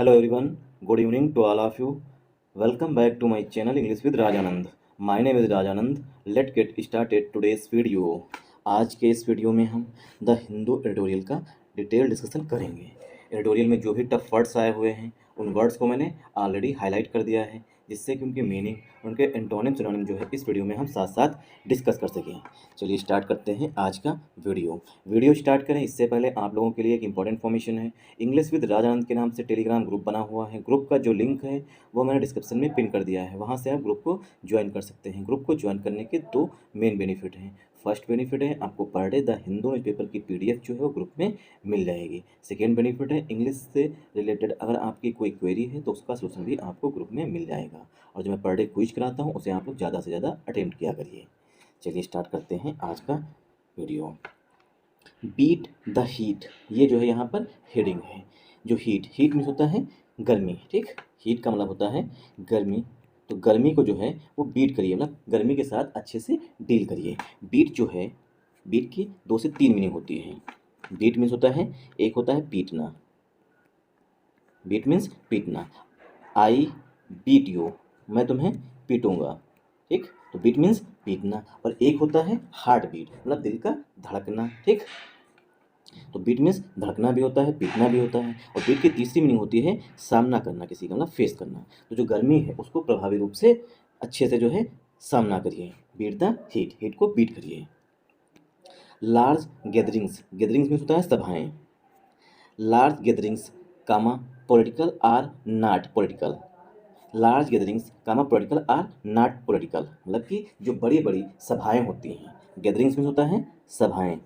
Hello everyone, good evening to all of you. Welcome back to my channel English with Rajanand. My name is Rajanand. Let's get started today's video. आज के इस video में हम the Hindu editorial का detail discussion करेंगे। Editorial में जो भी टफ वर्ड्स आए हुए हैं उन वर्ड्स को मैंने ऑलरेडी हाईलाइट कर दिया है, जिससे कि उनकी मीनिंग, उनके एंटोनिम सिनोनिम जो है इस वीडियो में हम साथ साथ डिस्कस कर सकें। चलिए स्टार्ट करते हैं आज का वीडियो स्टार्ट करें इससे पहले आप लोगों के लिए एक इंपॉर्टेंट इन्फॉर्मेशन है। इंग्लिश विद राजानंद के नाम से टेलीग्राम ग्रुप बना हुआ है। ग्रुप का जो लिंक है वो मैंने डिस्क्रिप्शन में पिन कर दिया है, वहाँ से आप ग्रुप को ज्वाइन कर सकते हैं। ग्रुप को ज्वाइन करने के दो मेन बेनिफिट हैं। फर्स्ट बेनिफिट है आपको per day the Hindu newspaper की PDF जो है वो ग्रुप में मिल जाएगी। सेकेंड बेनिफिट है इंग्लिश से रिलेटेड अगर आपकी कोई क्वेरी है तो उसका सोल्यूशन भी आपको ग्रुप में मिल जाएगा। और जो मैं पर डे क्विज कराता हूँ उसे आप लोग ज़्यादा से ज़्यादा अटेम्प्ट किया करिए। चलिए स्टार्ट करते हैं आज का वीडियो। बीट द हीट, ये जो है यहाँ पर हेडिंग है। जो हीट मीन्स होता है गर्मी, ठीक। हीट का मतलब होता है गर्मी, तो गर्मी को जो है वो बीट करिए, मतलब गर्मी के साथ अच्छे से डील करिए। बीट जो है, बीट की 2 से 3 मीनिंग होती है। बीट मीन्स होता है, एक होता है पीटना, बीट मीन्स पीटना। आई बीट यू, मैं तुम्हें पीटूंगा, ठीक। तो बीट मीन्स पीटना। और एक होता है हार्ट बीट, मतलब दिल का धड़कना, ठीक। तो बीट मीन्स धड़कना भी होता है, पीटना भी होता है। और बीट की तीसरी मीनिंग होती है सामना करना, किसी का मतलब फेस करना। तो जो गर्मी है उसको प्रभावी रूप से अच्छे से जो है सामना करिए। बीट द हीट, हीट को बीट करिए। लार्ज गैदरिंग्स, गैदरिंग्स मीन्स होता है सभाएं। Large gatherings comma political are not political. Large gatherings comma political are not political, मतलब कि जो बड़ी बड़ी सभाएं होती हैं। गैदरिंग्स में होता है सभाएं,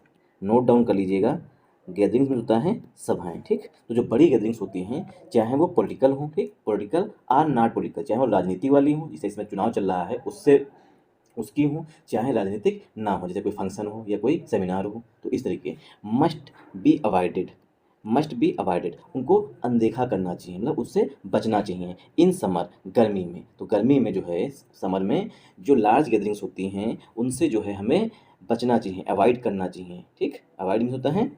नोट डाउन कर लीजिएगा। गैदरिंग्स में होता है सभाएं, ठीक। तो जो बड़ी गैदरिंग्स होती हैं चाहे वो पॉलिटिकल हो, ठीक, पॉलिटिकल आर नॉट पॉलिटिकल, चाहे वो राजनीति वाली हो, जैसे इसमें चुनाव चल रहा है उससे उसकी हो, चाहे राजनीतिक ना हो, जैसे कोई फंक्शन हो या कोई सेमिनार हो, तो इस तरीके। Must be avoided, must be avoided, उनको अनदेखा करना चाहिए, मतलब उससे बचना चाहिए। इन समर, गर्मी में, तो गर्मी में जो है समर में जो लार्ज गैदरिंग्स होती हैं उनसे जो है हमें बचना चाहिए, अवॉइड करना चाहिए, ठीक। अवॉइड मीन्स होता है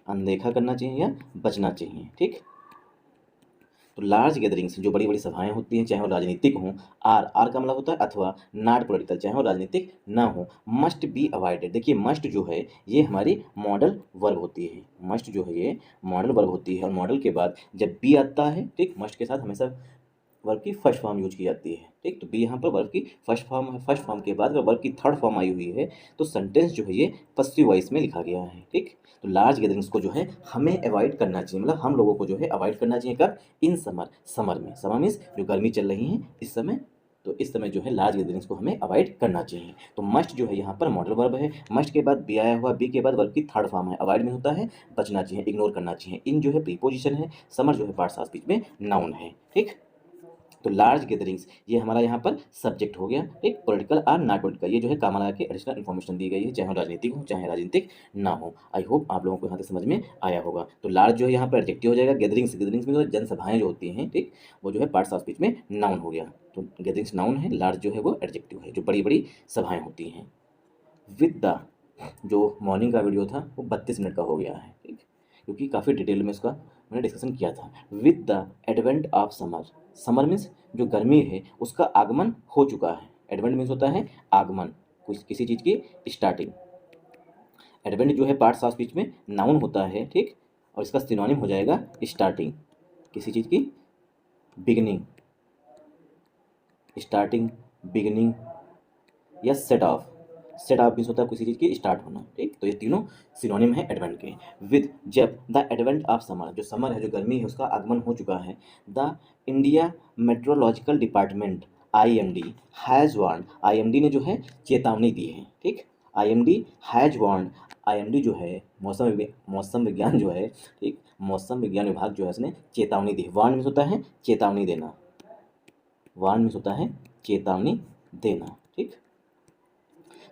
अनदेखा करना चाहिए या बचना चाहिए, ठीक। तो लार्ज गैदरिंग्स जो बड़ी बड़ी सभाएं होती हैं चाहे वो राजनीतिक हों, आर का मतलब होता है अथवा, नॉट पॉलिटिकल चाहे वो राजनीतिक ना हो। मस्ट बी अवॉइडेड, देखिए मस्ट जो है ये हमारी मॉडल वर्ब होती है। मस्ट जो है ये मॉडल वर्ब होती है, और मॉडल के बाद जब बी आता है, ठीक, मस्ट के साथ हमेशा वर्ब की फर्स्ट फॉर्म यूज की जाती है, ठीक। तो बी यहाँ पर वर्ब की फर्स्ट फॉर्म है। फर्स्ट फॉर्म के बाद अगर वर्ब की थर्ड फॉर्म आई हुई है तो सेंटेंस जो है ये पसिव वॉइस में लिखा गया है, ठीक। तो लार्ज गैदरिंग्स को जो है हमें अवॉइड करना चाहिए, मतलब हम लोगों को जो है अवॉइड करना चाहिए। कब? इन समर, समर में। समर मीन्स जो गर्मी चल रही है इस समय, तो इस समय जो है लार्ज गैदरिंग्स को हमें अवॉइड करना चाहिए। तो मस्ट जो है यहाँ पर मॉडल वर्ब है। मस्ट के बाद बी आया हुआ, बी के बाद वर्ब की थर्ड फॉर्म है। अवॉइड में होता है बचना चाहिए, इग्नोर करना चाहिए। इन जो है प्रीपोजिशन है, समर जो है पार्ट्स ऑफ स्पीच में नाउन है, ठीक। तो लार्ज गैदरिंग्स ये हमारा यहाँ पर सब्जेक्ट हो गया, एक पॉलिटिकल और नॉट पॉलिटिकल, ये जो है काम लगा के एडिशनल इन्फॉर्मेशन दी गई है, चाहे राजनीतिक हो चाहे राजनीतिक ना हो। आई होप आप लोगों को यहाँ तक समझ में आया होगा। तो लार्ज जो है यहाँ पर एडजेक्टिव हो जाएगा। गैदरिंग्स, गैदरिंग्स में जनसभाएं जो होती हैं, ठीक, वो जो है पार्ट्स ऑफ स्पीच में नाउन हो गया। तो गैदरिंग्स नाउन है, लार्ज जो है वो एडजेक्टिव है, जो बड़ी बड़ी सभाएं होती हैं। विद द, जो मॉर्निंग का वीडियो था वो 32 मिनट का हो गया है, ठीक, क्योंकि काफ़ी डिटेल में इसका मैंने डिस्कशन किया था। With the advent of summer, summer means जो गर्मी है उसका आगमन हो चुका है। एडवेंट मीन्स होता है आगमन, कुछ किसी चीज़ की स्टार्टिंग। एडवेंट जो है पार्ट्स ऑफ स्पीच में नाउन होता है, ठीक, और इसका सिनोनिम हो जाएगा स्टार्टिंग, किसी चीज़ की बिगिनिंग, स्टार्टिंग, बिगिनिंग या set of. Set of means होता है किसी चीज़ की स्टार्ट होना, ठीक। तो ये तीनों सिनोनिम है एडवेंट के। विद, जब द एडवेंट ऑफ समर, जो समर है, जो गर्मी है, उसका आगमन हो चुका है। The India meteorological department IMD has warn, IMD ने जो है चेतावनी दी है, ठीक। IMD हैज़ वार्न, IMD जो है मौसम विज्ञान जो है, ठीक, मौसम विज्ञान विभाग जो है उसने चेतावनी दी। वार्न मीन्स होता है चेतावनी देना, वार्न मीन्स होता है चेतावनी देना, ठीक।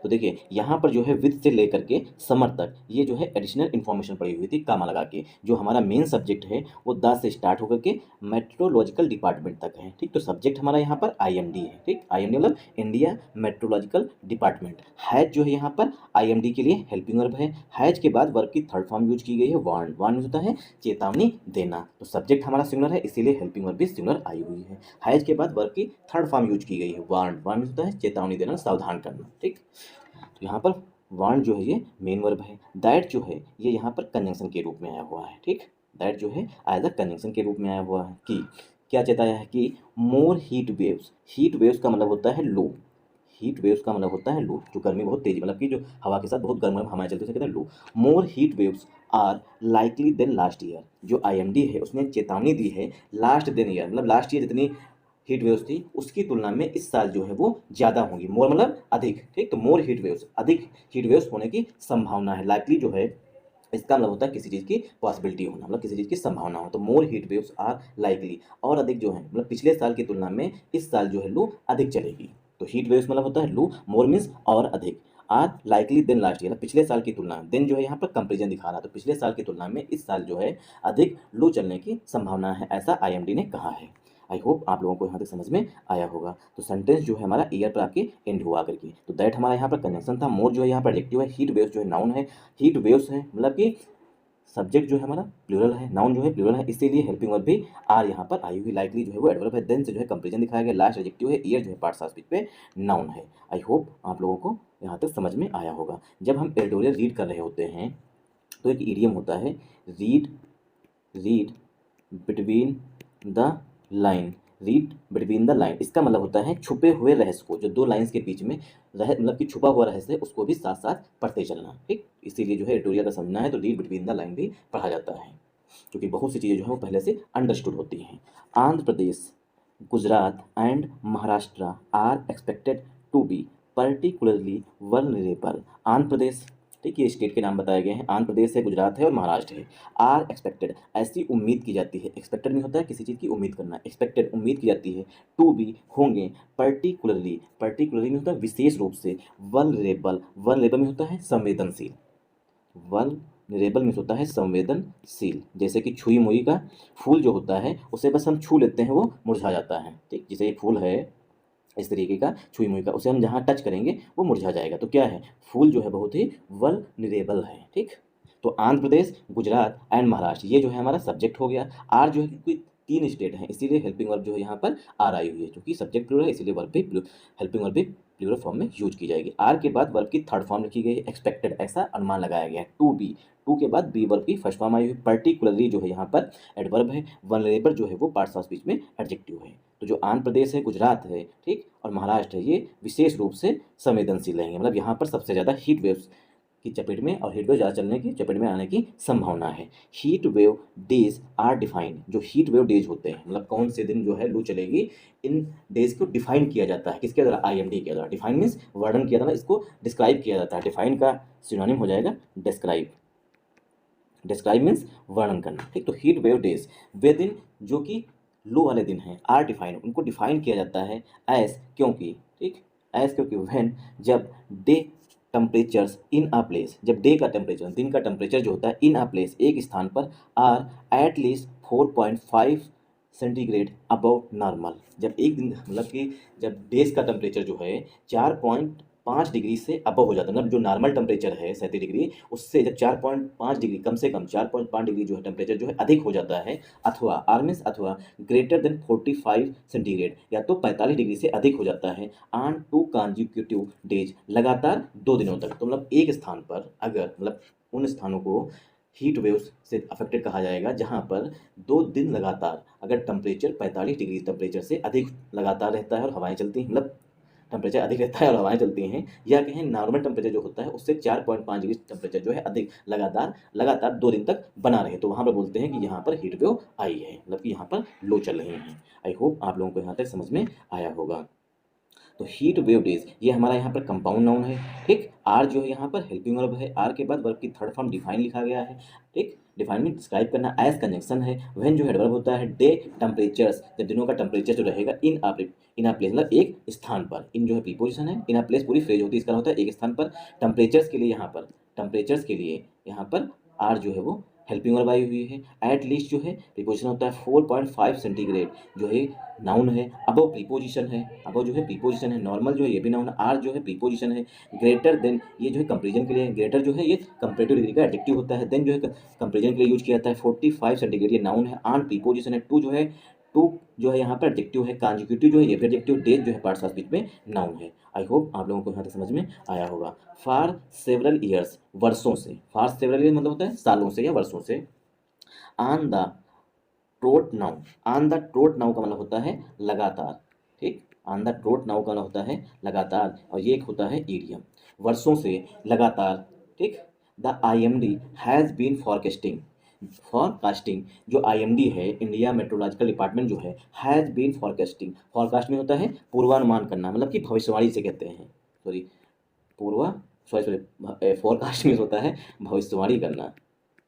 तो देखिए यहाँ पर जो है विद से लेकर के समर तक ये जो है एडिशनल इन्फॉर्मेशन पड़ी हुई थी कामा लगा के। जो हमारा मेन सब्जेक्ट है वो द से स्टार्ट होकर के मेट्रोलॉजिकल डिपार्टमेंट तक है, ठीक। तो सब्जेक्ट हमारा यहाँ पर आईएमडी है, ठीक। आईएमडी मतलब इंडिया मेट्रोलॉजिकल डिपार्टमेंट। हैज जो है यहाँ पर आईएमडी के लिए हेल्पिंग वर्ब है। हैज के बाद वर्ब की थर्ड फॉर्म यूज की गई है वार्न। वार्न यूज होता है चेतावनी देना। तो सब्जेक्ट हमारा सिंगुलर है इसीलिए हेल्पिंग वर्ब भी सिंगुलर आई हुई है। हैज के बाद वर्ब की थर्ड फॉर्म यूज की गई है वार्न। वार्न यूज होता है चेतावनी देना, सावधान करना, ठीक। तो यहाँ पर वार्न जो है ये मेन वर्ब है। दैट जो है ये यहाँ पर कंजंक्शन के रूप में आया हुआ है, ठीक। दैट जो है एज अ कंजंक्शन के रूप में आया हुआ है कि क्या चेताया है कि मोर हीट वेव्स। हीट वेव्स का मतलब होता है लू। हीट वेव्स का मतलब होता है लू, जो गर्मी बहुत तेज मतलब कि जो हवा के साथ बहुत गर्म गर्म हवाएं चलती है उसे कहते हैं लू। More heat waves are likely than last year. जो आईएमडी है उसने चेतावनी दी है लास्ट देन ईयर, मतलब लास्ट ईयर जितनी हीट वेव्स थी उसकी तुलना में इस साल जो है वो ज़्यादा होंगी। मोर मतलब अधिक, ठीक। तो मोर हीट वेव्स, अधिक हीट वेव्स होने की संभावना है। लाइकली जो है इसका मतलब होता है किसी चीज़ की पॉसिबिलिटी होना, मतलब किसी चीज़ की संभावना हो। तो more heat waves are likely, और अधिक जो है मतलब पिछले साल की तुलना में इस साल जो है लू अधिक चलेगी। तो हीट वेव्स मतलब होता है लू, मोर मीन्स और अधिक, are likely than last year पिछले साल की तुलना में। देन जो है यहाँ पर कंपेरिजन दिखा रहा है, तो पिछले साल की तुलना में इस साल जो है अधिक लू चलने की संभावना है, ऐसा आईएमडी ने कहा है। आई होप आप लोगों को यहाँ तक समझ में आया होगा। तो सेंटेंस जो है हमारा ईयर पर आके एंड हुआ करके। तो दैट हमारा यहाँ पर कंजंक्शन था। मोर जो है यहाँ पर एडजेक्टिव है। हीट वेव्स जो है नाउन है। हीट वेव्स है मतलब कि सब्जेक्ट जो है हमारा प्लूरल है, नाउन जो है प्लूरल है, इसीलिए हेल्पिंग वर्ब भी आर यहाँ पर आई हुई। लाइकली जो है वो एडवर्ब है। देन से जो है कंपेरिजन दिखाया गया। लास्ट एडजेक्टिव है। ईयर जो है पार्ट्स ऑफ स्पीच पे नाउन है। आई होप आप लोगों को यहाँ तक समझ में आया होगा। जब हम एडिटोरियल रीड कर रहे होते हैं तो एक ईडियम होता है read, read between the line. Read between the line इसका मतलब होता है छुपे हुए रहस्य को, जो दो लाइंस के बीच में रह मतलब कि छुपा हुआ रहस्य है उसको भी साथ साथ पढ़ते चलना, ठीक। इसीलिए जो है एडिटोरियल का समझना है तो रीड बिटवीन द लाइन भी पढ़ा जाता है, क्योंकि बहुत सी चीज़ें जो है वो पहले से अंडरस्टूड होती हैं। Andhra Pradesh, Gujarat and Maharashtra are expected to be particularly vulnerable. Andhra Pradesh, ठीक, ये स्टेट के नाम बताए गए हैं। आंध्र प्रदेश है, गुजरात है और महाराष्ट्र है। आर एक्सपेक्टेड ऐसी उम्मीद की जाती है। एक्सपेक्टेड में होता है किसी चीज़ की उम्मीद करना। एक्सपेक्टेड उम्मीद की जाती है। टू बी होंगे। पर्टिकुलरली, पर्टिकुलरली में होता है विशेष रूप से। वल्नरेबल, वल्नरेबल में होता है संवेदनशील। वल्नरेबल में होता है संवेदनशील। जैसे कि छुई मुई का फूल जो होता है उसे बस हम छू लेते हैं वो मुरझा जाता है, ठीक। जैसे एक फूल है इस तरीके का छुई मुई का, उसे हम जहाँ टच करेंगे वो मुरझा जाएगा। तो क्या है, फूल जो है बहुत ही वल्नरेबल है, ठीक। तो आंध्र प्रदेश, गुजरात एंड महाराष्ट्र ये जो है हमारा सब्जेक्ट हो गया। आर जो है क्योंकि तीन स्टेट हैं इसीलिए हेल्पिंग वर्ब जो है यहाँ पर आर आई हुई है, क्योंकि सब्जेक्ट प्लूरल है इसीलिए वर्ब भी हेल्पिंग वर्ब भी प्लूरल फॉर्म में यूज की जाएगी। आर के बाद वर्ब की थर्ड फॉर्म लिखी गई है एक्सपेक्टेड, ऐसा अनुमान लगाया गया है। टू बी, टू के बाद बी वर्ब की फर्स्ट फॉर्म आई हुई। पर्टिकुलरली जो है यहाँ पर एडवर्ब है। वल्नरेबल जो है वो पार्ट्स ऑफ स्पीच में एडजेक्टिव है। तो जो आंध्र प्रदेश है, गुजरात है, ठीक, और महाराष्ट्र है ये विशेष रूप से संवेदनशील रहेंगे, मतलब यहाँ पर सबसे ज़्यादा हीट वेव्स की चपेट में और हीट वेव ज़्यादा चलने की चपेट में आने की संभावना है। Heat wave days are defined, जो हीट वेव डेज होते हैं मतलब कौन से दिन जो है लू चलेगी, इन डेज को डिफाइन किया जाता है किसके द्वारा, आईएमडी के द्वारा। डिफाइन मीन्स वर्णन किया जाता है, इसको डिस्क्राइब किया जाता है। डिफाइन का सिनोनिम हो जाएगा डिस्क्राइब। डिस्क्राइब मीन्स वर्णन करना, ठीक। तो हीट वेव डेज वे दिन जो कि लू वाले दिन हैं, आर डिफाइन उनको डिफाइन किया जाता है एज, क्योंकि, ठीक, एज क्योंकि व्हेन जब day temperatures in a place, जब डे का टेम्परेचर दिन का टेम्परेचर जो होता है इन अ प्लेस एक स्थान पर or at least 4.5 centigrade above normal. जब एक दिन मतलब कि जब डेज का टेम्परेचर जो है 4.5 डिग्री से अबव हो जाता है, मतलब जो नॉर्मल टेम्परेचर है 37 डिग्री उससे जब 4.5 डिग्री कम से कम 4.5 डिग्री जो है टेम्परेचर जो है अधिक हो जाता है, अथवा आर मीन्स अथवा ग्रेटर देन 45 सेंटीग्रेड या तो 45 डिग्री से अधिक हो जाता है ऑन 2 कॉन्जिक्यूटिव डेज, लगातार 2 दिनों तक। तो मतलब एक स्थान पर अगर मतलब उन स्थानों को हीट वेव्स से अफेक्टेड कहा जाएगा जहाँ पर 2 दिन लगातार अगर टेम्परेचर 45 डिग्री टेम्परेचर से अधिक लगातार रहता है और हवाएं चलती हैं, मतलब टेम्परेचर अधिक रहता है और हवाएं चलती हैं, या कहें नॉर्मल टेम्परेचर जो होता है उससे 4.5 डिग्री टेम्परेचर जो है अधिक लगातार 2 दिन तक बना रहे, तो वहाँ पर बोलते हैं कि यहाँ पर हीट वेव आई है, मतलब कि यहाँ पर लो चल रही हैं। आई होप आप लोगों को यहाँ तक समझ में आया होगा। तो हीट वेव डेज ये हमारा यहाँ पर कंपाउंड नाउन है, ठीक। आर जो है यहाँ पर हेल्पिंग वर्ब है। आर के बाद वर्ब की थर्ड फॉर्म डिफाइन लिखा गया है, ठीक। डिफाइन मीन डिस्क्राइब करना, एज कंजंक्शन है, व्हेन जो है एडवर्ब होता है, डे टेम्परेचर्स जब दिनों का टेम्परेचर जो रहेगा, इन अ प्लेस मतलब एक स्थान पर, इन जो है प्रीपोजिशन है, इन अ प्लेस पूरी फ्रेज होती है, इसका होता है एक स्थान पर, टेम्परेचर्स के लिए यहाँ पर, टेम्परेचर्स के लिए यहाँ पर आर जो है वो हेल्पिंग वर्ब आई हुई है, एट लीस्ट जो है प्रीपोजिशन होता है 4.5 सेंटीग्रेड जो है नाउन है, अबव प्रीपोजिशन है, अबव जो है प्रीपोजिशन है, नॉर्मल जो है ये भी नाउन है, आर जो है प्रीपोजिशन है, ग्रेटर देन ये जो है कंपेरिजन के लिए है, ग्रेटर जो है ये कंपेरेटिव डिग्री का एडजेक्टिव होता है, देन जो है कंपेरिजन के लिए यूज किया जाता है, 45 सेंटीग्रेड ये नाउन है, आन प्रीपोजिशन है, टू जो है टू जो है यहाँ पर एडजेक्टिव है, कॉन्जुगेटिव जो है ये भी एडजेक्टिव, डेज जो है पार्ट्स ऑफ स्पीच में नाउन है। आई होप आप लोगों को यहाँ तक समझ में आया होगा। फॉर सेवरल ईयर्स वर्षों से, फॉर सेवरल ईयर्स मतलब होता है सालों से या वर्षों से। On the trout now, on the trout now का मतलब होता है लगातार, ठीक, ऑन द ट्रोट नाउ का मतलब होता है लगातार, और ये एक होता है ईडियम, वर्षों से लगातार, ठीक। The IMD has been forecasting, forecasting जो IMD है, इंडिया मेट्रोलॉजिकल डिपार्टमेंट जो है, हैज़ बीन फॉरकास्टिंग, फॉरकास्ट में होता है पूर्वानुमान करना, मतलब कि भविष्यवाणी से कहते हैं, सॉरी पूर्वा सॉरी सॉरी फॉरकास्ट में होता है भविष्यवाणी करना,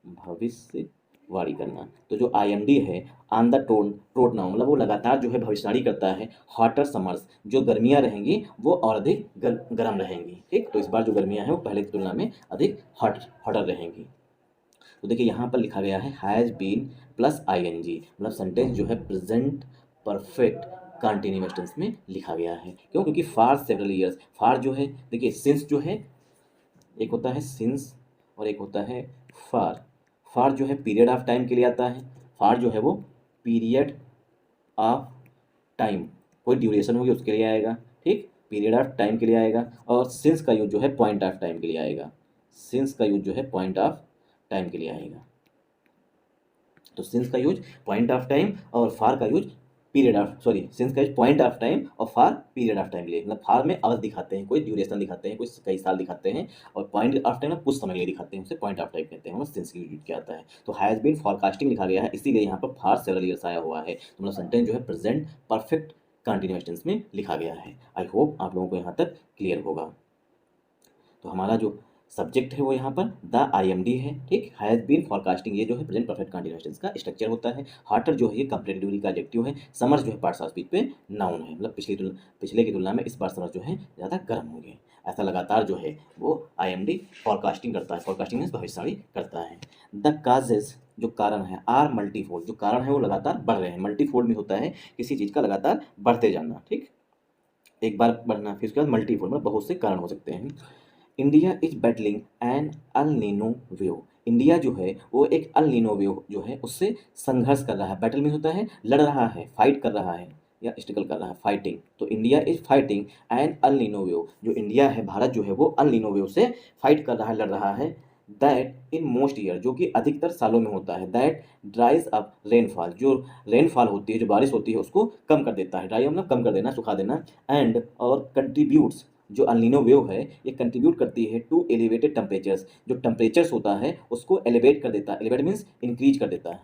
भविष्यवाणी करना। तो जो IMD है ऑन द ट्रोट नाउ मतलब वो लगातार जो है भविष्यवाणी करता है, हॉटर समर्स जो गर्मियाँ रहेंगी वो और अधिक गर्म रहेंगी, ठीक। तो इस बार जो गर्मियाँ हैं वो पहले की तुलना में अधिक हॉटर रहेंगी। तो देखिए यहाँ पर लिखा गया है हैज़ बीन प्लस ING, मतलब सेंटेंस जो है प्रेजेंट परफेक्ट कंटिन्यूअस टेंस में लिखा गया है, क्यों, क्योंकि फॉर सेवरल ईयर्स, फॉर जो है देखिए सिंस जो है, एक होता है सिंस और एक होता है फार, फार जो है पीरियड ऑफ टाइम के लिए आता है, फार जो है वो पीरियड ऑफ टाइम, कोई ड्यूरेशन होगी उसके लिए आएगा, ठीक, पीरियड ऑफ टाइम के लिए आएगा, और सिंस का यूज जो है पॉइंट ऑफ टाइम के लिए आएगा, सिंस का यूज जो है पॉइंट ऑफ टाइम के लिए आएगा। तो सिंस का यूज पॉइंट ऑफ टाइम और फार का use period of, sorry since का यूज पॉइंट ऑफ टाइम और फार पीरियड ऑफ टाइम के लिए, मतलब फार में अवधि दिखाते हैं, कोई ड्यूरेशन दिखाते हैं, कोई कई साल दिखाते हैं, और पॉइंट ऑफ टाइम में कुछ समय के लिए दिखाते हैं, उसे पॉइंट ऑफ टाइम कहते हैं, मतलब सिंस की यूज किया जाता है। तो हैज़ बीन फॉरकास्टिंग लिखा गया है, इसीलिए यहाँ पर फॉर सेवरल ईयर्स आया हुआ है, तो मतलब सेंटेंस जो है प्रेजेंट परफेक्ट कंटिन्यूअस टेंस में लिखा गया है। आई होप आप लोगों को यहाँ तक क्लियर होगा। तो हमारा जो सब्जेक्ट है वो यहाँ पर द IMD है, ठीक, हैज़ बीन फॉरकास्टिंग ये जो है प्रेजेंट परफेक्ट कंटिन्यूअस टेंस का स्ट्रक्चर होता है, हॉटर जो है ये कंपेरेटिव डिग्री का एडजेक्टिव है, समर्स जो है पार्ट्स ऑफ स्पीच पे नाउन है, मतलब पिछले की तुलना में इस बार समर्स जो है ज़्यादा गर्म होंगे, ऐसा लगातार जो है वो IMD फॉरकास्टिंग करता है, फॉरकास्टिंग मीन्स भविष्यवाणी करता है। द काजेज जो कारण है, आर मल्टीफोल्ड, जो कारण है वो लगातार बढ़ रहे हैं, मल्टीफोल्ड में होता है किसी चीज़ का लगातार बढ़ते जाना, ठीक, एक बार बढ़ना फिर उसके बाद मल्टीफोल्ड मतलब बहुत से कारण हो सकते हैं। India is battling an El Nino wave, India जो है वो एक अल नीनो वेव जो है उससे संघर्ष कर रहा है, बैटल में होता है लड़ रहा है, फाइट कर रहा है या स्ट्रगल कर रहा है, फाइटिंग। तो India is fighting an El Nino wave, जो इंडिया है भारत जो है वो अल नीनो वेव से फाइट कर रहा है, लड़ रहा है, दैट इन मोस्ट ईयर जो कि अधिकतर सालों में होता है, दैट ड्राइज अप रेनफॉल जो रेनफॉल होती है, जो बारिश होती है उसको कम कर देता है, ड्राई मतलब कम कर देना, सुखा देना, एंड और कंट्रीब्यूट्स जो अल्नीनो वेव है ये कंट्रीब्यूट करती है टू एलिवेटेड टेम्परेचर्स, जो टेम्परेचर्स होता है उसको एलिवेट कर देता है, एलिवेट मीन्स इंक्रीज कर देता है,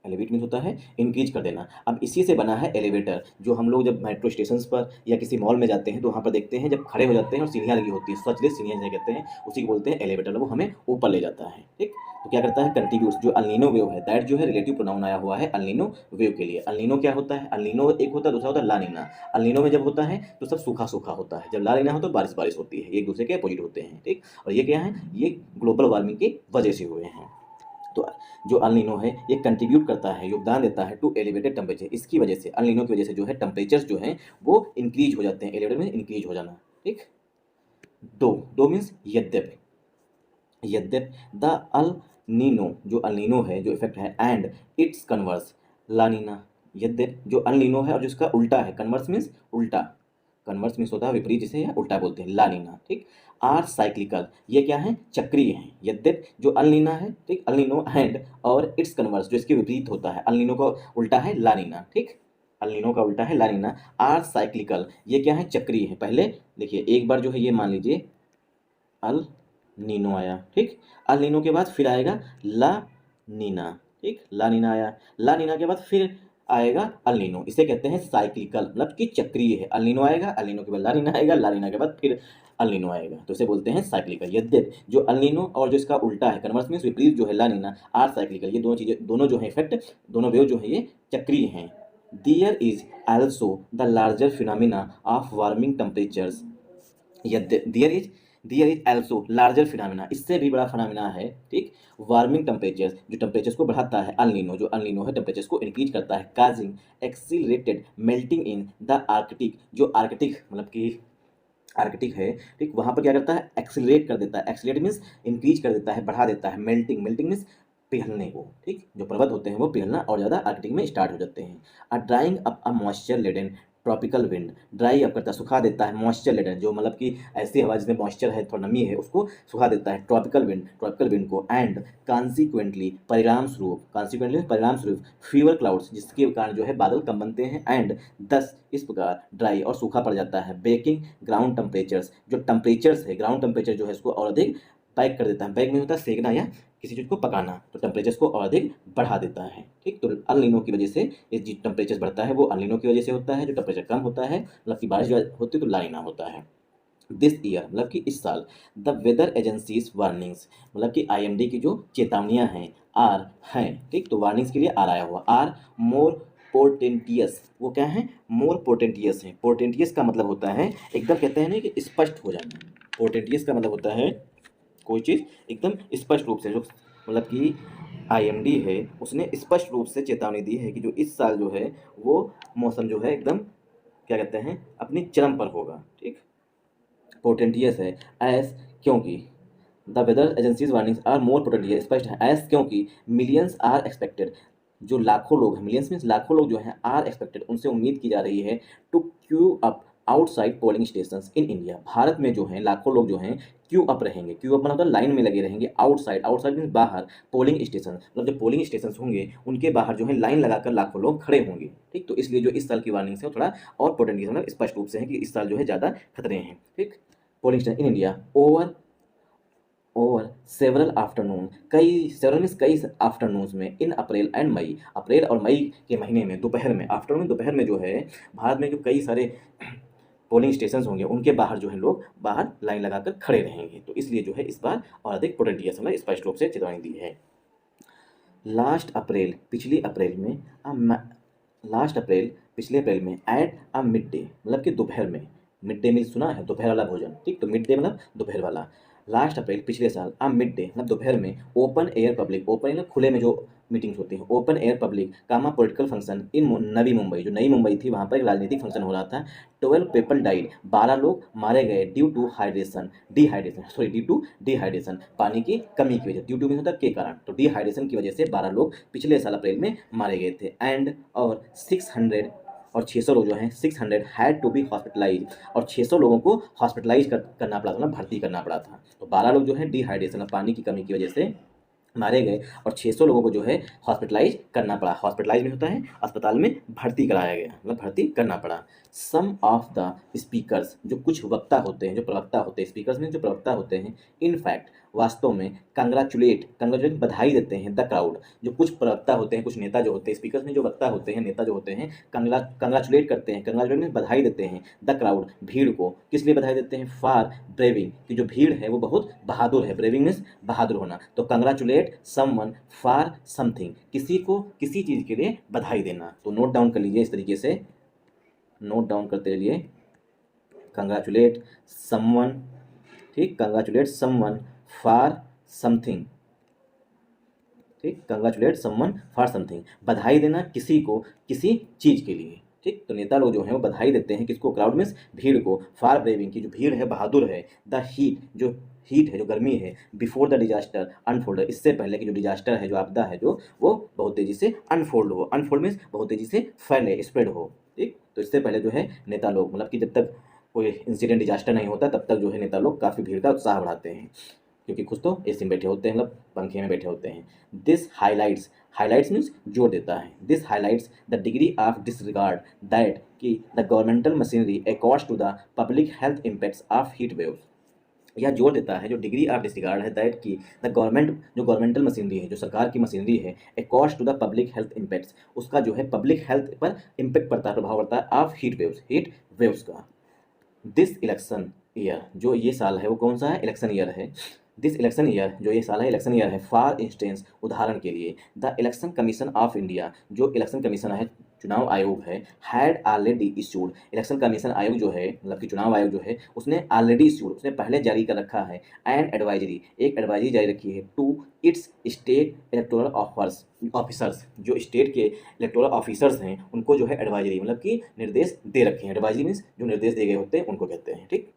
एलिवेट मीन्स होता है इंक्रीज कर देना। अब इसी से बना है एलिवेटर, जो हम लोग जब मेट्रो स्टेशन पर या किसी मॉल में जाते हैं तो वहाँ पर देखते हैं जब खड़े हो जाते हैं और सीढ़ियाँ लगी होती है, सच सीढ़ियाँ जिसे कहते हैं उसी को बोलते हैं एलिवेटर, वो हमें ऊपर ले जाता है, ठीक। तो क्या करता है कंट्रीब्यूट्स, जो अल्नीनो वेव है, दैट जो है रिलेटिव प्रोनाउन आया हुआ है अल्नीनो वेव के लिए। अल्नीनो क्या होता है, अल्नीनो एक होता है, दूसरा होता है लानीना। अल्नीनो में जब होता है तो सब सूखा सूखा होता है, जब लानीना हो तो बारिश बारिश होती है, एक दूसरे के अपोजिट होते हैं, ठीक। और ये क्या है, ये ग्लोबल वार्मिंग की वजह से हुए हैं। तो जो अल नीनो है ये कंट्रीब्यूट करता है, योगदान देता है टू एलिवेटेड टेम्परेचर, इसकी वजह से अल नीनो की वजह से जो है टेम्परेचर्स जो हैं वो इंक्रीज हो जाते हैं, एलिवेटेड में इंक्रीज हो जाना, ठीक। दो मीन्स यद्यप, यद्यप द अल नीनो जो अल नीनो है जो इफेक्ट है, एंड इट्स कन्वर्स लानीना, यद्यप जो अल नीनो है और जिसका उल्टा है, कन्वर्स मीन्स उल्टा, कन्वर्स मीन्स होता है विपरीत, जिसे या उल्टा बोलते हैं, लानीना, ठीक। आर साइक्लिकल ये क्या है, चक्रीय है, यद्यप जो अल्नीना है, ठीक, अल्नीनो एंड और इट्स कन्वर्स जो इसके विपरीत होता है, अल्नीनो का उल्टा है लानीना, ठीक, अल्नीनो का उल्टा है लानीना, आर साइक्लिकल ये क्या है, चक्रीय है। पहले देखिए एक बार जो है ये मान लीजिए अल नीनो आया, ठीक, अल नीनो के बाद फिर आएगा ला नीना, ठीक, ला नीना आया, ला नीना के बाद फिर आएगा अल नीनो, इसे कहते हैं साइक्लिकल, मतलब कि चक्रीय है, अल नीनो आएगा, अल नीनो के बाद ला नीना आएगा, ला नीना के बाद फिर अल नीनो आएगा, तो इसे बोलते हैं साइक्लिकल। यद्यपि जो अल नीनो और जो इसका उल्टा है, कन्वर्स में विपरीत जो है ला नीना, आर साइक्लिकल। ये दोनों चीज़ें, दोनों जो है इफेक्ट, दोनों वेव जो है ये चक्रीय हैं। There is also the larger phenomena of warming temperatures। यद्य there is also larger phenomena, इससे भी बड़ा फिनोमिना है, ठीक। वार्मिंग टेम्परेचर्स, जो टेम्परेचर्स को बढ़ाता है, अल नीनो, जो अल नीनो है टेम्परेचर्स को इंक्रीज करता है। Causing accelerated melting in the Arctic, जो आर्कटिक मतलब कि आर्कटिक है, ठीक, वहाँ पर क्या करता है, एक्सीलरेट कर देता है। एक्सीलरेट मीन्स इंक्रीज कर देता है, बढ़ा देता है। मेल्टिंग, मेल्टिंग मीन्स पिघलने को, ठीक, जो पर्वत होते हैं वो पिघलना और ज़्यादा आर्कटिक में स्टार्ट हो जाते हैं। A drawing up a moisture laden tropical wind, dry up करता है, सुखा देता है। मॉइस्चर लेडन, जो मतलब कि ऐसी हवा जिसमें मॉइस्चर है, थोड़ा नमी है, उसको सुखा देता है। ट्रॉपिकल विंड को। एंड कॉन्सिक्वेंटली, परिणाम स्वरूप फीवर क्लाउड्स, जिसके कारण जो है बादल कम बनते हैं। एंड दस, इस प्रकार ड्राई और सूखा पड़ जाता है। बेकिंग ग्राउंड टेम्परेचर्स, जो टेम्परेचर्स है, ग्राउंड टेम्परेचर जो है उसको और अधिक बैक कर देता है। बैक में होता है सेकना या किसी चीज़ को पकाना, तो टेम्परेचर्स को और अधिक बढ़ा देता है, ठीक। तो अल नीनो की वजह से ये जो टेम्परेचर बढ़ता है वो अल नीनो की वजह से होता है। जो टेम्परेचर कम होता है, मतलब कि बारिश होती है, तो ला नीना होता है। दिस ईयर, मतलब कि इस साल, द वेदर एजेंसीज वार्निंग्स, मतलब कि आईएमडी की जो चेतावनियां हैं, आर हैं, ठीक। तो वार्निंग्स के लिए आर आया हुआ, आर मोर पोर्टेंटियस, वो क्या है, मोर पोर्टेंटियस है। पोर्टेंटियस का मतलब होता है एकदम, कहते हैं ना कि स्पष्ट हो जाना। पोर्टेंटियस का मतलब होता है कोई चीज़ एकदम स्पष्ट रूप से, जो मतलब कि आईएमडी है उसने स्पष्ट रूप से चेतावनी दी है कि जो इस साल जो है वो मौसम जो है एकदम, क्या कहते हैं, अपनी चरम पर होगा, ठीक। पोर्टेंटियस है एस, क्योंकि the weather agencies warnings are more portentous, स्पष्ट है, एस क्योंकि मिलियंस आर एक्सपेक्टेड, जो लाखों लोग हैं, मिलियंस मीन्स लाखों लोग जो हैं, आर एक्सपेक्टेड, उनसे उम्मीद की जा रही है, to queue up outside polling stations in India, Bharat में जो हैं लाखों लोग जो हैं क्यू अप रहेंगे। क्यू अप मतलब लाइन में लगे रहेंगे। आउटसाइड, आउटसाइड मीन्स बाहर, पोलिंग स्टेशन मतलब जो पोलिंग स्टेशन होंगे उनके बाहर जो है लाइन लगाकर लाखों लोग खड़े होंगे, ठीक। तो इसलिए जो इस साल की वार्निंग है वो थोड़ा और पोर्टेंटियस, मतलब स्पष्ट रूप से है कि इस साल जो है ज़्यादा खतरे हैं, ठीक। Polling station in India over several afternoon, कई, सेवरल मीन्स कई आफ्टरनून्स में, इन अप्रैल एंड मई, अप्रैल और मई के महीने में, दोपहर में, आफ्टरनून दोपहर में जो है भारत में जो कई सारे पोलिंग स्टेशन होंगे उनके बाहर जो है लोग बाहर लाइन लगाकर खड़े रहेंगे। तो इसलिए जो है इस बार और अधिक पोर्टेंटियस मतलब स्पष्ट रूप से चेतावनी दी है। लास्ट अप्रैल, पिछली अप्रैल में, लास्ट अप्रैल, पिछले अप्रैल में, एट अ मिड डे, मतलब कि दोपहर में, मिड डे मील सुना है, दोपहर वाला भोजन, ठीक। तो मिड डे मतलब दोपहर वाला। लास्ट अप्रैल, पिछले साल, अ मिड डे मतलब दोपहर में, ओपन एयर पब्लिक, ओपन मतलब खुले में जो मीटिंग्स होती हैं, open air public comma political function in Navi Mumbai, जो नई मुंबई थी वहाँ पर एक राजनीतिक फंक्शन हो रहा था। 12 पीपल डाइड, 12 लोग मारे गए, due to hydration, due to dehydration, पानी की कमी की वजह, ड्यू टू मीन होता है के कारण, तो डिहाइड्रेशन की वजह से 12 लोग पिछले साल अप्रैल में मारे गए थे। एंड और 600 और 600 लोग जो हैं, 600 हैड टू बी हॉस्पिटलाइज, और 600 लोगों को हॉस्पिटलाइज करना पड़ा था, मतलब भर्ती करना पड़ा था। तो 12 लोग जो हैं डिहाइड्रेशन, पानी की कमी की वजह से मारे गए, और 600 लोगों को जो है हॉस्पिटलाइज करना पड़ा। हॉस्पिटलाइज में होता है अस्पताल में भर्ती कराया गया, मतलब भर्ती करना पड़ा। सम ऑफ द स्पीकर्स, जो कुछ वक्ता होते हैं, जो प्रवक्ता होते हैं, स्पीकर्स में जो प्रवक्ता होते हैं, इन फैक्ट, वास्तव में, कंग्रेचुलेट बधाई देते हैं द क्राउड, जो कुछ प्रवक्ता होते हैं, कुछ नेता जो होते हैं, स्पीकर्स में जो वक्ता होते हैं, नेता जो होते हैं, कंग्रेचुलेट करते हैं, कंग्रेचुलेट में बधाई देते हैं द क्राउड, भीड़ को। किस लिए बधाई देते हैं, फॉर ब्रेविंग, कि जो भीड़ है वो बहुत बहादुर है, ब्रेविंग मीन्स बहादुर होना। तो कंग्रेचुलेट समवन फॉर समथिंग, किसी को किसी चीज़ के लिए बधाई देना। तो नोट डाउन कर लीजिए, इस तरीके से नोट डाउन करते रहिए। कंग्रेचुलेट समवन, ठीक, कंग्रेचुलेट समवन फॉर समथिंग, ठीक, कंग्रेचुलेट समवन फॉर समथिंग, बधाई देना किसी को किसी चीज़ के लिए, ठीक। तो नेता लोग जो हैं वो बधाई देते हैं किसको, क्राउड में, भीड़ को, फॉर ब्रेविंग, की जो भीड़ है बहादुर है, द हीट है, जो गर्मी है, बिफोर द डिजास्टर अनफोल्ड, इससे पहले कि जो डिजास्टर है, जो आपदा है, जो वो बहुत तेजी से अनफोल्ड हो, अनफोल्ड मीन्स बहुत तेजी से फैले, स्प्रेड हो, ठीक। तो इससे पहले जो है नेता लोग, मतलब कि जब तक कोई इंसिडेंट डिजास्टर नहीं होता तब तक जो है नेता लोग काफ़ी भीड़ का उत्साह बढ़ाते हैं, क्योंकि कुछ तो एसी में बैठे होते हैं, मतलब पंखे में बैठे होते हैं। दिस हाईलाइट्स मीन्स जोर देता है, this highlights the degree of disregard that कि the governmental machinery accords to the public health impacts of heat waves, यह जोर देता है, जो डिग्री ऑफ डिसरिगार्ड है, दैट की द गवर्नमेंट, जो गवर्नमेंटल मशीनरी है, जो सरकार की मशीनरी है, accords to the public health impacts, उसका जो है पब्लिक हेल्थ पर इम्पैक्ट पड़ता है, प्रभाव पड़ता है, ऑफ हीट वेव्स का। दिस इलेक्शन ईयर, जो ये साल है वो कौन सा है, इलेक्शन ईयर है। दिस इलेक्शन ईयर, जो ये साल है इलेक्शन ईयर है। फॉर इंस्टेंस, उदाहरण के लिए, the election commission of India, जो इलेक्शन कमीशन है, चुनाव आयोग है, had already issued, election commission आयोग जो है मतलब कि चुनाव आयोग जो है उसने ऑलरेडी इशूड, उसने पहले जारी कर रखा है, एंड एडवाइजरी, एक एडवाइजरी जारी रखी है, to its state electoral officers, जो स्टेट के इलेक्टोरल ऑफिसर्स हैं उनको जो है एडवाइजरी मतलब कि निर्देश दे रखे हैं। एडवाइजरी मीन्स जो निर्देश दिए गए होते हैं उनको कहते हैं, ठीक।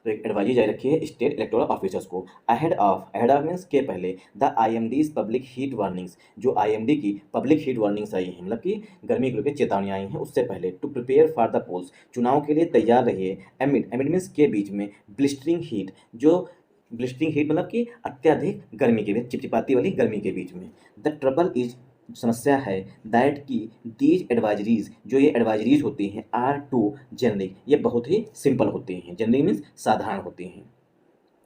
तो एक एडवाइजरी जारी रखी है स्टेट इलेक्टोरल ऑफिसर्स को। अहेड ऑफ मीन्स के पहले, द आईएमडीज पब्लिक हीट वार्निंग्स, जो आईएमडी की पब्लिक हीट वार्निंग्स आई हैं मतलब कि गर्मी को लेकर चेतावनियाँ आई हैं उससे पहले, to prepare for the polls, चुनाव के लिए तैयार रहिए, एमिड मीन्स के बीच में, ब्लिस्टरिंग हीट, जो ब्लिस्टरिंग हीट मतलब कि अत्यधिक गर्मी के बीच, चिपचिपाती वाली गर्मी के बीच में। द ट्रबल इज, समस्या है, दैट की दीज एडवाइजरीज, जो ये एडवाइजरीज होती हैं, आर टू जेनरिक, ये बहुत ही सिंपल होती हैं। जेनरिक मीन्स साधारण होती हैं।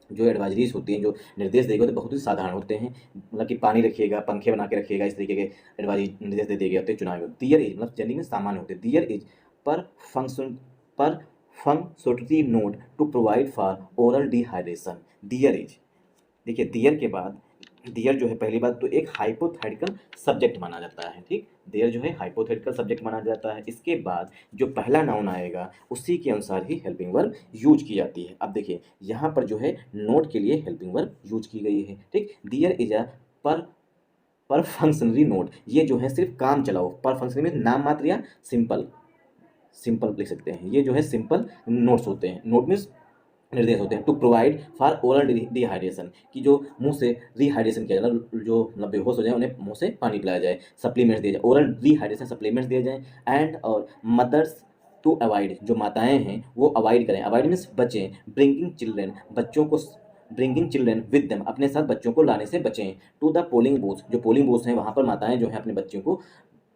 जो एडवाइजरीज होती हैं, जो निर्देश देगा तो बहुत ही साधारण होते हैं, मतलब कि पानी रखिएगा, पंखे बना के रखिएगा, इस तरीके के एडवाइजरी निर्देश दे दिए गए होते हैं चुनाव में। दियर इज मतलब जेनरिक में सामान्य होते हैं। There is per function per functionary note to provide for oral dehydration. There is, देखिए दियर के बाद, दियर जो है पहली बात तो एक हाइपोथेटिकल सब्जेक्ट माना जाता है, ठीक। देयर जो है हाइपोथेटिकल सब्जेक्ट माना जाता है। इसके बाद जो पहला नाउन आएगा उसी के अनुसार ही हेल्पिंग वर्ब यूज की जाती है। अब देखिए यहाँ पर जो है नोट के लिए हेल्पिंग वर्ब यूज की गई है, ठीक। दियर इज अ पर पर फंक्शनरी नोट, ये जो है सिर्फ काम चलाओ, पर फंक्शनरी में नाम मात्र या सिंपल, सिंपल लिख सकते हैं, ये जो है सिंपल नोट्स होते हैं। नोट मीन्स निर्देश होते हैं। To provide for oral dehydration, कि जो मुंह से रिहाइड्रेशन किया जाए, जो मतलब बेहोश हो जाए उन्हें मुंह से पानी पिलाया जाए, सप्लीमेंट्स दिए जाए, ओरल रिहाइड्रेशन सप्लीमेंट्स दिए जाए। एंड और मदर्स टू अवॉइड, जो माताएं हैं वो अवॉइड करें, अवॉइड मीन्स बचें, ब्रिंगिंग चिल्ड्रेन, बच्चों को, ब्रिंगिंग चिल्ड्रेन विद देम, अपने साथ बच्चों को लाने से बचें। टू द पोलिंग बूथ, जो पोलिंग बूथ हैं वहाँ पर माताएं जो हैं अपने बच्चों को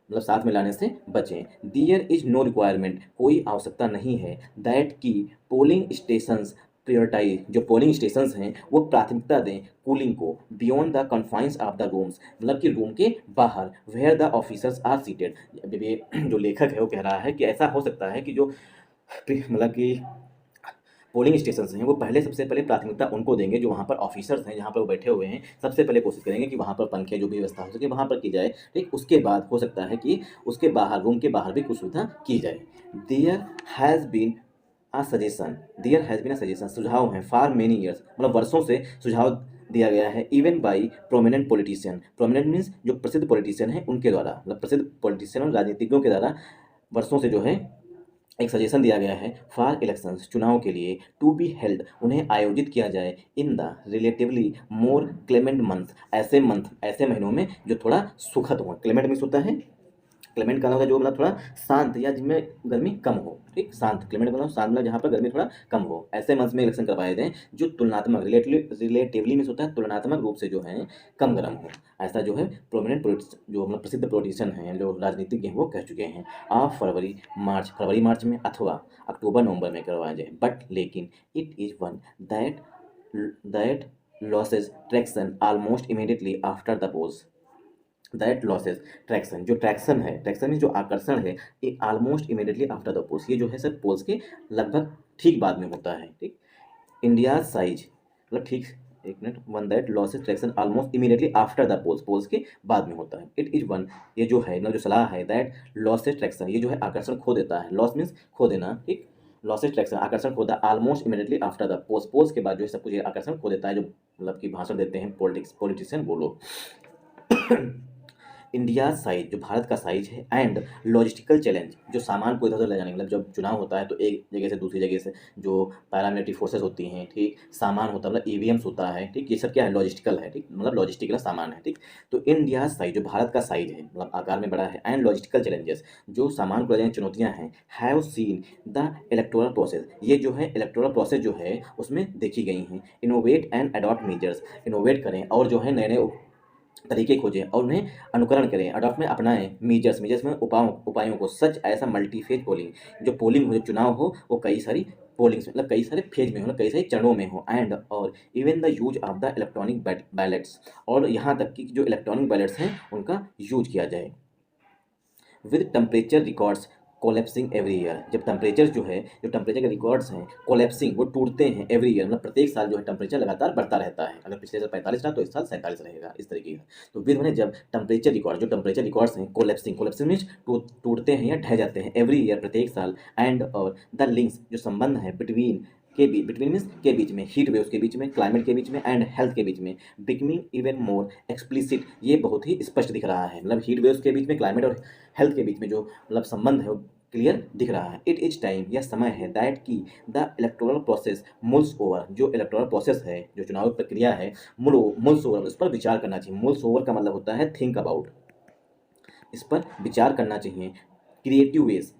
मतलब साथ में लाने से बचें। दियर इज नो रिक्वायरमेंट, कोई आवश्यकता नहीं है, दैट की पोलिंग स्टेशंस प्रायोरिटाइज, जो पोलिंग स्टेशंस हैं वो प्राथमिकता दें कूलिंग को, beyond the confines of the rooms, मतलब कि रूम के बाहर, where the officers are seated. ये जो लेखक है वो कह रहा है कि ऐसा हो सकता है कि जो मतलब कि पोलिंग स्टेशंस हैं वो पहले, सबसे पहले प्राथमिकता उनको देंगे जो वहाँ पर ऑफिसर्स हैं, जहाँ पर वो बैठे हुए हैं, सबसे पहले कोशिश करेंगे कि वहाँ पर पंखे जो भी व्यवस्था हो सके वहाँ पर की जाए, ठीक। उसके बाद हो सकता है कि उसके बाहर, रूम के बाहर भी कुछ सुविधा की जाए। There has been a suggestion, there has been a suggestion, सुझाव हैं, फॉर मेनी ईयर्स, मतलब वर्षों से सुझाव दिया गया है, even by prominent politician, prominent means जो प्रसिद्ध पॉलिटिशियन हैं उनके द्वारा, मतलब प्रसिद्ध पॉलिटिशियन और राजनीतिज्ञों के द्वारा वर्षों से जो है एक सजेशन दिया गया है, फॉर इलेक्शंस, चुनाव के लिए, टू बी हेल्ड, उन्हें आयोजित किया जाए, in the relatively more Clement month, month, ऐसे महीनों में जो थोड़ा सुखद हो। क्लेमेंट मीन्स होता है, क्लेमेंट का मतलब जो मतलब थोड़ा शांत या जिनमें गर्मी कम हो, ठीक। शांत, क्लेमेंट मतलब शांत मतलब जहाँ पर गर्मी थोड़ा कम हो, ऐसे मंथ में इलेक्शन करवाए जाएं जो तुलनात्मक, रिलेटिवली मीन्स होता है तुलनात्मक रूप से जो है कम गर्म हो। ऐसा जो है प्रोमिनेंट जो मतलब प्रसिद्ध पॉलिटिशियन हैं, जो राजनीतिज्ञ हैं वो कह चुके हैं। आप फरवरी मार्च में अथवा अक्टूबर नवंबर में करवाए जाए, बट लेकिन it is one that that loses traction almost immediately after the polls, that loses traction, जो ट्रैक्शन है, ट्रैक्शन में जो आकर्षण है, ये almost immediately after the polls, ये जो है सर पोल्स के लगभग ठीक बाद में होता है, ठीक। इंडिया साइज मतलब ठीक, एक minute, one that loses traction almost immediately after the polls, polls के बाद में होता है। इट इज वन, ये जो है मतलब जो सलाह है, दैट लॉसेस ट्रैक्शन, ये जो है आकर्षण खो देता है, लॉस मीन्स खो देना, ठीक। लॉसेस ट्रैक्शन आकर्षण खोता है almost immediately after the polls, polls के बाद जो है सब कुछ ये आकर्षण खो देता है, जो मतलब कि भाषण देते हैं पॉलिटिशियन वो लोग। इंडिया साइज, जो भारत का साइज है, एंड लॉजिस्टिकल चैलेंज, जो सामान को इधर उधर ले जाने, मतलब जब चुनाव होता है तो एक जगह से दूसरी जगह से जो पैरामिलिट्री फोर्सेस होती हैं, ठीक, सामान होता है मतलब ईवीएम्स होता है, ठीक, ये सब क्या है, लॉजिस्टिकल है, ठीक, मतलब लॉजिस्टिकल सामान है, ठीक। तो इंडिया साइज, जो भारत का साइज है मतलब आकार में बड़ा है, एंड लॉजिस्टिकल चैलेंजेस, जो सामान को ले जाने चुनौतियाँ हैं, have seen the electoral process, ये जो है इलेक्टोरल प्रोसेस जो है उसमें देखी गई हैं। Innovate and adopt measures, innovate करें और जो है नए नए तरीके खोजें और उन्हें अनुकरण करें, अडॉप्ट में अपनाएं, मेजर्स में उपायों को, सच ऐसा मल्टीफेज पोलिंग, जो पोलिंग हो, जो चुनाव हो वो कई सारी पोलिंग्स मतलब कई सारे फेज में हो, मतलब कई सारे चरणों में हो, एंड और even the use of the electronic ballets, और यहाँ तक कि जो इलेक्ट्रॉनिक बैलेट्स हैं उनका यूज किया जाए। With temperature records, collapsing every year. जब टेम्परेचर जो है, जो टेम्परेचर के रिकॉर्ड्स हैं कोलेप्सिंग, वो टूटते हैं एवरी ईयर, मतलब प्रत्येक साल जो है टेम्परेचर लगातार बढ़ता रहता है। अगर पिछले साल 45 रहा तो इस साल 47 रहेगा, इस तरीके का। तो फिर मैंने जब टेम्परेचर रिकॉर्ड, जो टेम्परेचर रिकॉर्ड्स हैं कोलेप्सिंग, कोलेप्सिंग मीन्स टूटते हैं या ढह जाते हैं एवरी ईयर, प्रत्येक साल। एंड और द लिंक्स, जो संबंध है बिटवीन बिटवीन मीन्स के बीच में, हीट वेव्स के बीच में, क्लाइमेट के बीच में एंड हेल्थ के बीच में, बिकमिंग इवन मोर एक्सप्लिसिट, ये बहुत ही स्पष्ट दिख रहा है। मतलब हीट वेव्स के बीच में, क्लाइमेट और हेल्थ के बीच में जो मतलब संबंध है वो क्लियर दिख रहा है। इट इज टाइम, यह समय है, दैट की the electoral process moles over, जो इलेक्टोरल प्रोसेस है, जो चुनाव प्रक्रिया है, मूल्स ओवर, उस पर विचार करना चाहिए। मूल्स ओवर का मतलब होता है थिंक अबाउट, इस पर विचार करना चाहिए। क्रिएटिव वेज,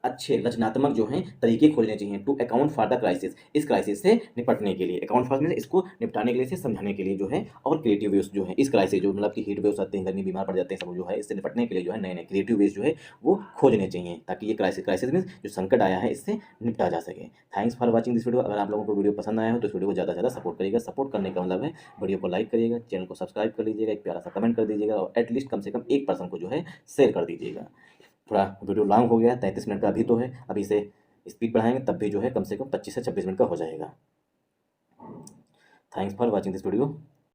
अच्छे रचनात्मक जो हैं तरीके खोजने चाहिए। To account for the crisis, इस क्राइसिस से निपटने के लिए, अकाउंट फॉर में इसको निपटाने के लिए, इसे समझाने के लिए जो है। और क्रिएटिव वेज जो है इस क्राइसिस, जो मतलब कि हीट वेव्स आते हैं, गर्मी बीमार पड़ जाते हैं सब, जो है इससे निपटने के लिए जो है नए नए क्रिएटिव वेज जो है वो खोजने चाहिए, ताकि ये क्राइसिस मीन्स जो संकट आया है इससे निपटा जा सके। Thanks for watching this video. अगर आप लोगों को वीडियो पसंद आया हो तो इस वीडियो को ज़्यादा से ज़्यादा सपोर्ट करिएगा। सपोर्ट करने का मतलब है वीडियो को लाइक करिएगा, चैनल को सब्सक्राइब कर लीजिएगा, एक प्यारा सा कमेंट कर दीजिएगा, और एटलीस्ट कम से कम एक पर्सन को जो है शेयर कर दीजिएगा। थोड़ा वीडियो लॉन्ग हो गया, 33 मिनट का अभी तो है, अभी इसे स्पीड बढ़ाएंगे तब भी जो है कम से कम 25 से 26 मिनट का हो जाएगा। Thanks for watching this video.